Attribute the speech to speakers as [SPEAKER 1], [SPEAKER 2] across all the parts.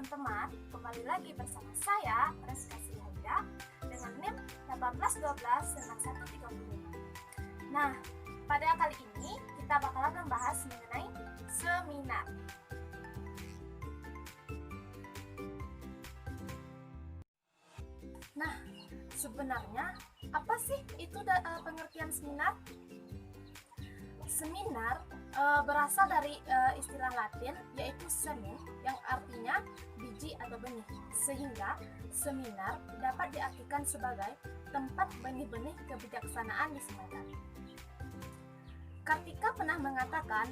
[SPEAKER 1] teman-teman, kembali lagi bersama saya, Reska Sihaida, dengan NIM 18129135. Nah, pada kali ini kita bakalan membahas mengenai seminar. Nah, sebenarnya apa sih itu pengertian seminar? Seminar berasal dari istilah Latin yaitu semen yang artinya biji atau benih, sehingga seminar dapat diartikan sebagai tempat benih-benih kebijaksanaan disebarkan. Kartika pernah mengatakan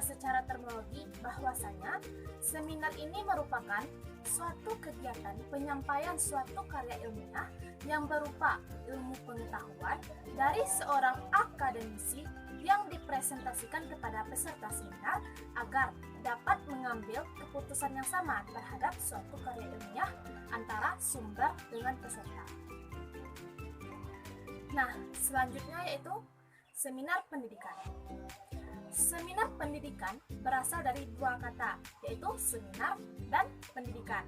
[SPEAKER 1] secara terminologi bahwasanya seminar ini merupakan suatu kegiatan penyampaian suatu karya ilmiah yang berupa ilmu pengetahuan dari seorang akademisi yang dipresentasikan kepada peserta seminar agar dapat mengambil keputusan yang sama terhadap suatu karya ilmiah antara sumber dengan peserta. Nah, selanjutnya yaitu seminar pendidikan. Seminar pendidikan berasal dari dua kata, yaitu seminar dan pendidikan.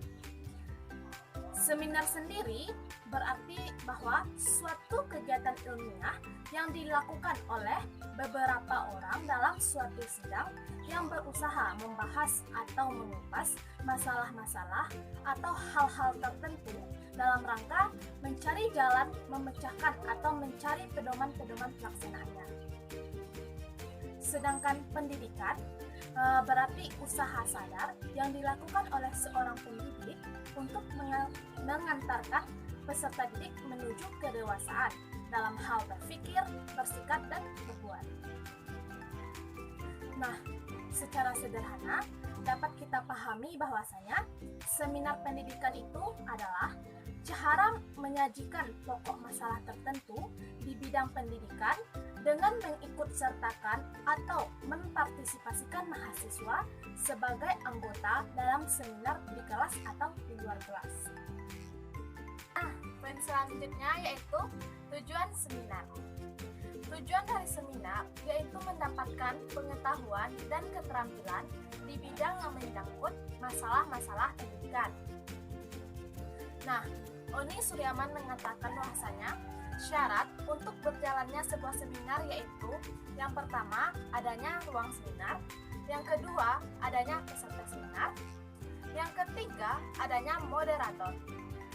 [SPEAKER 1] Seminar sendiri berarti bahwa suatu kegiatan ilmiah yang dilakukan oleh beberapa orang dalam suatu sidang yang berusaha membahas atau mengupas masalah-masalah atau hal-hal tertentu dalam rangka mencari jalan memecahkan atau mencari pedoman-pedoman pelaksanaannya. Sedangkan pendidikan berarti usaha sadar yang dilakukan oleh seorang pendidik untuk mengantarkan peserta didik menuju kedewasaan dalam hal berpikir, bersikap, dan berbuat. Nah, secara sederhana dapat kita pahami bahwasanya seminar pendidikan itu adalah cara menyajikan pokok masalah tertentu di bidang pendidikan dengan mengikutsertakan atau mempartisipasikan mahasiswa sebagai anggota dalam seminar di kelas atau di luar kelas. Nah, poin selanjutnya yaitu tujuan seminar. Tujuan dari seminar yaitu mendapatkan pengetahuan dan keterampilan di bidang yang menyangkut masalah-masalah pendidikan. Nah, Oni Suryaman mengatakan bahwasanya syarat untuk berjalannya sebuah seminar yaitu yang pertama adanya ruang seminar, yang kedua adanya peserta seminar, yang ketiga adanya moderator.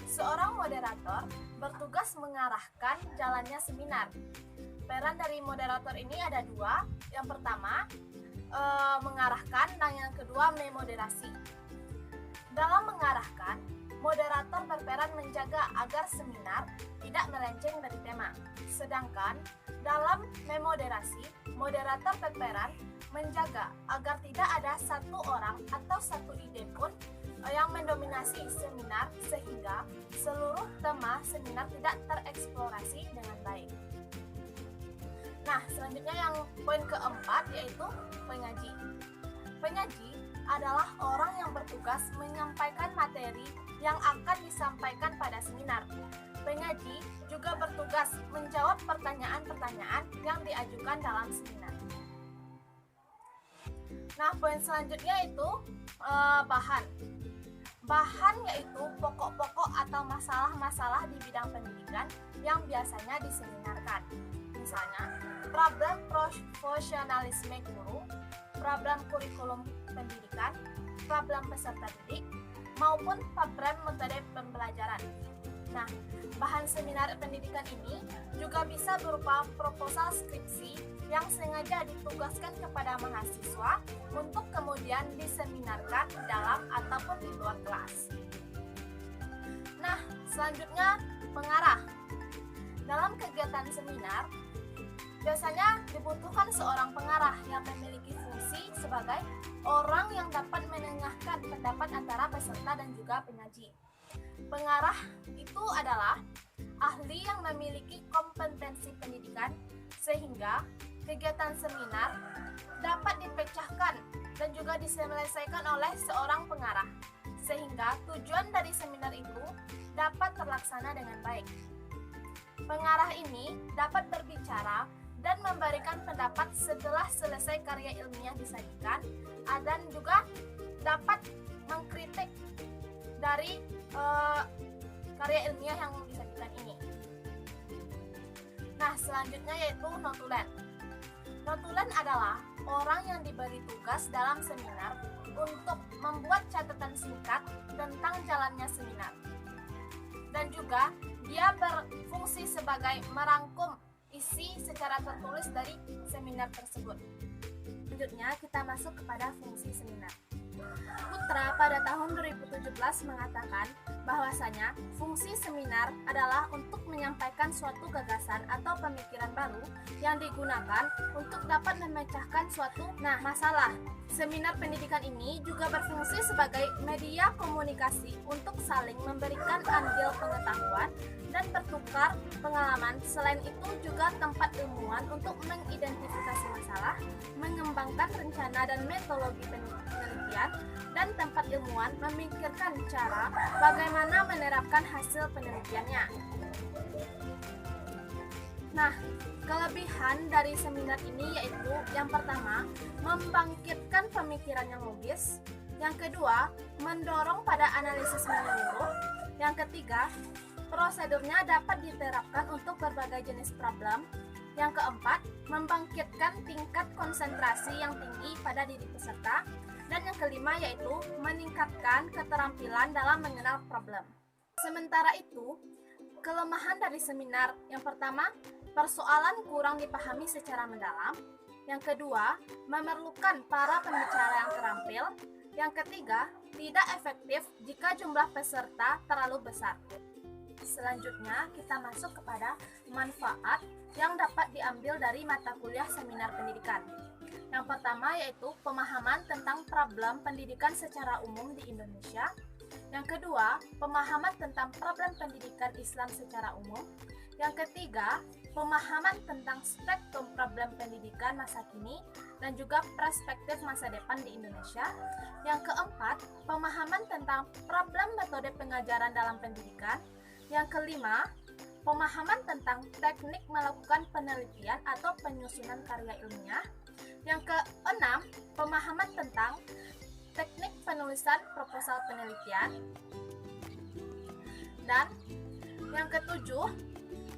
[SPEAKER 1] Seorang moderator bertugas mengarahkan jalannya seminar. Peran dari moderator ini ada dua, yang pertama mengarahkan dan yang kedua memoderasi. Dalam mengarahkan, moderator berperan menjaga agar seminar tidak melenceng dari tema. Sedangkan dalam memoderasi, moderator berperan menjaga agar tidak ada satu orang atau satu ide pun yang mendominasi seminar sehingga seluruh tema seminar tidak tereksplorasi dengan baik. Nah, selanjutnya yang poin keempat yaitu penyaji. Penyaji adalah orang yang bertugas menyampaikan materi yang akan disampaikan pada seminar. Penyaji juga bertugas menjawab pertanyaan-pertanyaan yang diajukan dalam seminar. Nah, poin selanjutnya itu bahan. Bahan yaitu pokok-pokok atau masalah-masalah di bidang pendidikan yang biasanya diseminarkan. Misalnya, problem profesionalisme guru, problem kurikulum pendidikan, problem peserta didik, maupun problem metode pembelajaran. Nah, bahan seminar pendidikan ini juga bisa berupa proposal skripsi yang sengaja ditugaskan kepada mahasiswa untuk kemudian diseminarkan dalam ataupun di luar kelas. Nah, selanjutnya pengarah. Dalam kegiatan seminar, biasanya dibutuhkan seorang pengarah yang memiliki fungsi sebagai orang yang dapat menengahkan pendapat antara peserta dan juga penyaji. Pengarah itu adalah ahli yang memiliki kompetensi pendidikan sehingga kegiatan seminar dapat dipecahkan dan juga diselesaikan oleh seorang pengarah sehingga tujuan dari seminar itu dapat terlaksana dengan baik. Pengarah ini dapat berbicara dan memberikan pendapat setelah selesai karya ilmiah disajikan dan juga dapat mengkritik dari karya ilmiah yang disajikan ini. Nah, selanjutnya yaitu notulen. Notulen adalah orang yang diberi tugas dalam seminar untuk membuat catatan singkat tentang jalannya seminar. Dan juga dia berfungsi sebagai merangkum isi secara tertulis dari seminar tersebut. Selanjutnya kita masuk kepada fungsi seminar. Putra pada tahun 2017 mengatakan bahwasanya fungsi seminar adalah untuk menyampaikan suatu gagasan atau pemikiran baru yang digunakan untuk dapat memecahkan suatu masalah. Seminar pendidikan ini juga berfungsi sebagai media komunikasi untuk saling memberikan andil pengetahuan dan bertukar pengalaman. Selain itu juga tempat ilmuwan untuk mengidentifikasi masalah, mengembangkan rencana dan metodologi penelitian, dan tempat ilmuwan memikirkan cara bagaimana menerapkan hasil penelitiannya. Nah, kelebihan dari seminar ini yaitu yang pertama, membangkitkan pemikiran yang logis. Yang kedua, mendorong pada analisis menyeluruh. Yang ketiga, prosedurnya dapat diterapkan untuk berbagai jenis problem. Yang keempat, membangkitkan tingkat konsentrasi yang tinggi pada diri peserta. Dan yang kelima yaitu meningkatkan keterampilan dalam mengenal problem. Sementara itu, kelemahan dari seminar yang pertama, persoalan kurang dipahami secara mendalam. Yang kedua, memerlukan para pembicara yang terampil. Yang ketiga, tidak efektif jika jumlah peserta terlalu besar. Selanjutnya, kita masuk kepada manfaat yang dapat diambil dari mata kuliah seminar pendidikan. Yang pertama yaitu pemahaman tentang problem pendidikan secara umum di Indonesia. Yang kedua, pemahaman tentang problem pendidikan Islam secara umum. Yang ketiga, pemahaman tentang spektrum problem pendidikan masa kini dan juga perspektif masa depan di Indonesia. Yang keempat, pemahaman tentang problem metode pengajaran dalam pendidikan. Yang kelima, pemahaman tentang teknik melakukan penelitian atau penyusunan karya ilmiah. Yang keenam, pemahaman tentang teknik penulisan proposal penelitian. Dan yang ketujuh,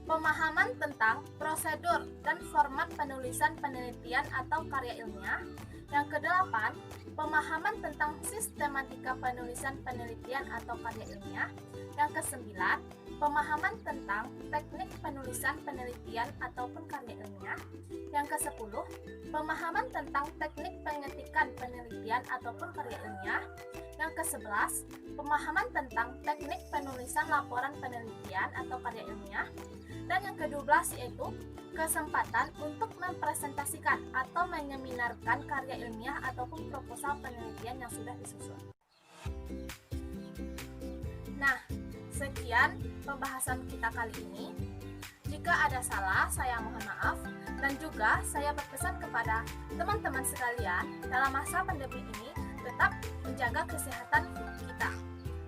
[SPEAKER 1] pemahaman tentang prosedur dan format penulisan penelitian atau karya ilmiah. Yang kedelapan, pemahaman tentang sistematika penulisan penelitian atau karya ilmiah. Yang kesembilan, pemahaman tentang teknik penulisan penelitian ataupun karya ilmiah. Yang ke-10, pemahaman tentang teknik pengetikan penelitian ataupun karya ilmiah. Yang ke-11, pemahaman tentang teknik penulisan laporan penelitian atau karya ilmiah. Dan yang ke-12 yaitu kesempatan untuk mempresentasikan atau menyeminarkan karya ilmiah ataupun proposal penelitian yang sudah disusun. Nah, sekian pembahasan kita kali ini. Jika ada salah, saya mohon maaf. Dan juga saya berpesan kepada teman-teman sekalian dalam masa pandemi ini tetap menjaga kesehatan kita.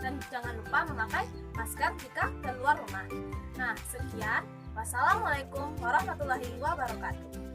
[SPEAKER 1] Dan jangan lupa memakai masker jika keluar rumah. Nah, sekian. Wassalamualaikum warahmatullahi wabarakatuh.